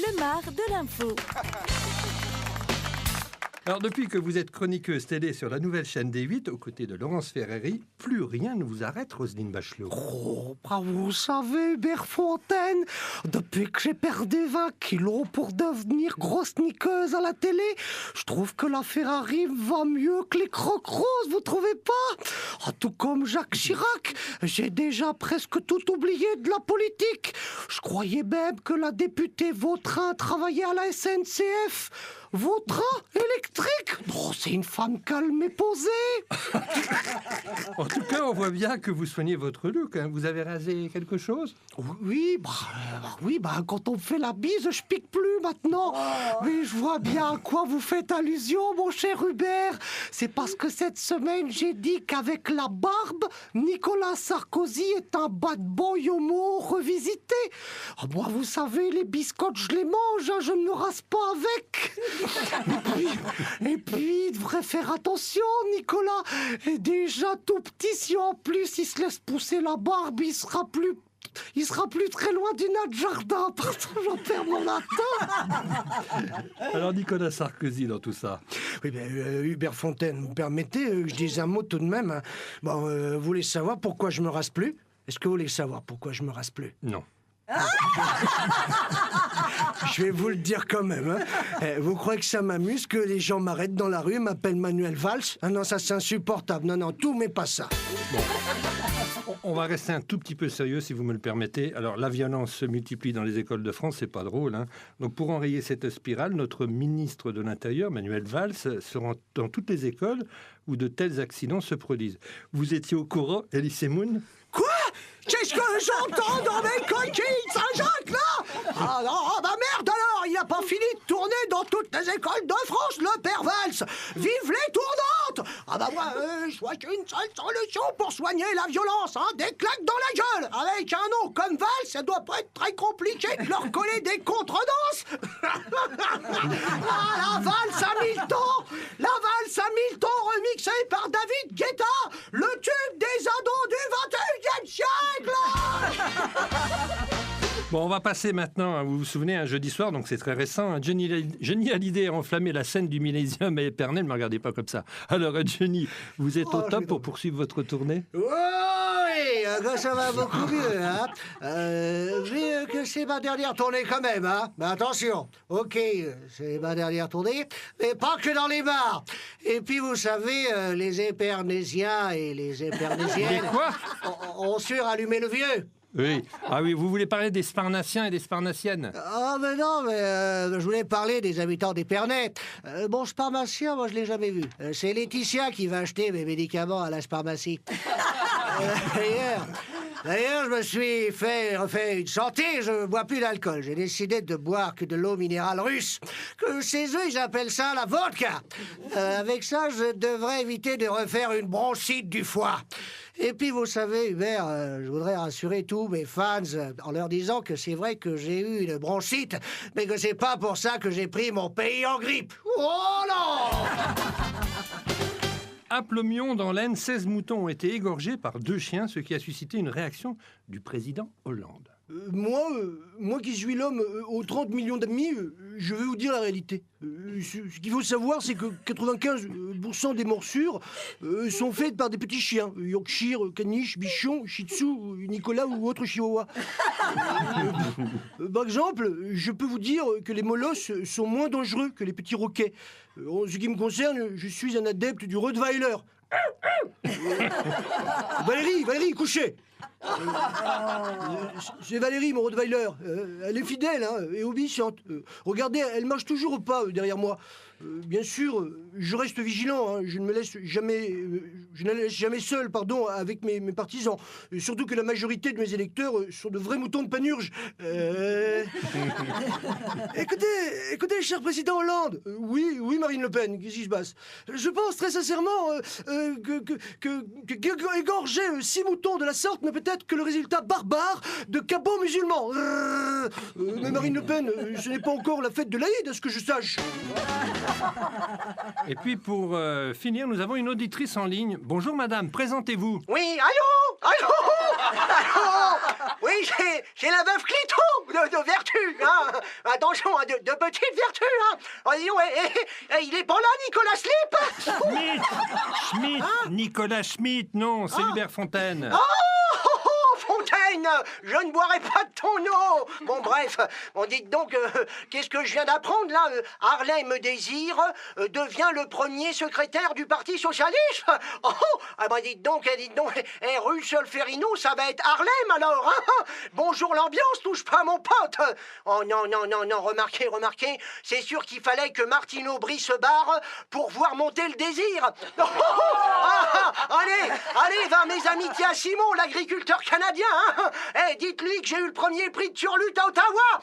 le mar de l'info. Alors, depuis que vous êtes chroniqueuse télé sur la nouvelle chaîne D8, aux côtés de Laurence Ferrari, plus rien ne vous arrête, Roselyne Bachelot. Oh, bah vous savez, Hubert Fontaine, depuis que j'ai perdu 20 kilos pour devenir grosse niqueuse à la télé, je trouve que la Ferrari va mieux que les crocs roses, vous trouvez pas? Tout comme Jacques Chirac, j'ai déjà presque tout oublié de la politique. Je croyais même que la députée Vautrin travaillait à la SNCF. Vautrin électrique? Non, c'est une femme calme et posée. En tout cas, on voit bien que vous soignez votre look. Hein. Vous avez rasé quelque chose? Oui, quand on me fait la bise, je pique plus maintenant. Mais je vois bien à quoi vous faites allusion, mon cher Hubert. C'est parce que cette semaine, j'ai dit qu'avec la barbe, Nicolas Sarkozy est un bad boy homo revisité. Moi, vous savez, les biscottes, je les mange, hein, je ne me rase pas avec. Et puis, il devrait faire attention, Nicolas est déjà tout petit. Si en plus il se laisse pousser la barbe, il sera plus très loin du Nat Jardin. Parce que j'en perds mon latin. Alors, Nicolas Sarkozy dans tout ça. Oui, Hubert Fontaine, vous permettez, je dis un mot tout de même. Hein. Bon, vous voulez savoir pourquoi je me rase plus? Est-ce que vous voulez savoir pourquoi je me rase plus? Non. Je vais vous le dire quand même. Hein. Vous croyez que ça m'amuse que les gens m'arrêtent dans la rue, m'appellent Manuel Valls? Ah non, ça c'est insupportable. Non, tout mais pas ça. Bon. On va rester un tout petit peu sérieux si vous me le permettez. Alors, la violence se multiplie dans les écoles de France, c'est pas drôle. Hein. Donc, pour enrayer cette spirale, notre ministre de l'Intérieur, Manuel Valls, se rend dans toutes les écoles où de tels accidents se produisent. Vous étiez au courant, Elie Semoun? Quoi? Qu'est-ce que j'entends dans mes coquilles Saint-Jacques, là? Ah non, bah merde alors, il n'a pas fini de tourner dans toutes les écoles de France, le père Valls. Vive les tournantes! Ah bah moi, je vois qu'une seule solution pour soigner la violence, hein, des claques dans la gueule. Avec un nom comme Valls, ça doit pas être très compliqué de leur coller des contredanses. Ah, la valse à Milton! La valse à Milton remixée par David Guetta, le tube des ados du 21e siècle! Bon, on va passer maintenant, vous vous souvenez, un jeudi soir, donc c'est très récent, hein, Johnny Hallyday a enflammé la scène du Millésium et Épernay, ne me regardez pas comme ça. Alors, Johnny, vous êtes au top pour poursuivre votre tournée? Oui, ça va beaucoup mieux, hein. Vu que c'est ma dernière tournée quand même, hein. Mais attention, ok, c'est ma dernière tournée, mais pas que dans les bars. Et puis, vous savez, les Épernésiens et les Épernésiennes... Les quoi? ont su rallumer le vieux. Oui. Ah oui, vous voulez parler des Sparnassiens et des Sparnassiennes? Ah, mais non, je voulais parler des habitants d'Épernay. Bon, Sparmacien, moi, je l'ai jamais vu. C'est Laetitia qui va acheter mes médicaments à la Sparmacie. D'ailleurs, je me suis refait une santé, je bois plus d'alcool. J'ai décidé de boire que de l'eau minérale russe, que chez eux, ils appellent ça la vodka. Avec ça, je devrais éviter de refaire une bronchite du foie. Et puis, vous savez, Hubert, je voudrais rassurer tous mes fans en leur disant que c'est vrai que j'ai eu une bronchite, mais que c'est pas pour ça que j'ai pris mon pays en grippe. Oh non! À Plomion, dans l'Aisne, 16 moutons ont été égorgés par 2 chiens, ce qui a suscité une réaction du président Hollande. Moi qui suis l'homme aux 30 millions d'amis, je vais vous dire la réalité. Ce qu'il faut savoir, c'est que 95% des morsures sont faites par des petits chiens. Yorkshire, Caniche, Bichon, Shih Tzu, Nicolas ou autre chihuahua. Par exemple, je peux vous dire que les molosses sont moins dangereux que les petits roquets. En ce qui me concerne, je suis un adepte du Rottweiler. Valérie, couchez. C'est Valérie, mon Rottweiler. Elle est fidèle, hein, et obéissante. Regardez, elle marche toujours au pas derrière moi. Bien sûr, je reste vigilant. Hein, je ne la laisse jamais seul, avec mes partisans. Surtout que la majorité de mes électeurs sont de vrais moutons de Panurge. Écoutez, cher président Hollande. Oui, Marine Le Pen, qu'est-ce qui se passe? Je pense très sincèrement que égorger 6 moutons de la sorte ne peut être que le résultat barbare de cabots musulmans. Mais Marine Le Pen, ce n'est pas encore la fête de l'Aïd, à ce que je sache. Et puis pour finir, nous avons une auditrice en ligne. Bonjour madame, présentez-vous. Oui, allô? Oui, c'est la veuve Cléto de vertu, hein. Attention, hein, de petites vertus, hein. Oh, dis donc, il est pas là, Nicolas Slip? Schmitt, Nicolas Schmitt, non, c'est Hubert Fontaine. Fontaine, je ne boirai pas de ton eau. Bon, bref, dites donc, qu'est-ce que je viens d'apprendre, là? Harlem Désir devient le premier secrétaire du Parti Socialiste. Oh, ah ben dites donc, rue Solferino, ça va être Harlem, alors, hein? Bonjour l'ambiance, touche pas à mon pote. Oh non, remarquez, c'est sûr qu'il fallait que Martine Aubry se barre pour voir monter le désir. Allez, va mes amitiés à Simon, l'agriculteur canadien, hein. Dites-lui que j'ai eu le premier prix de turlute à Ottawa.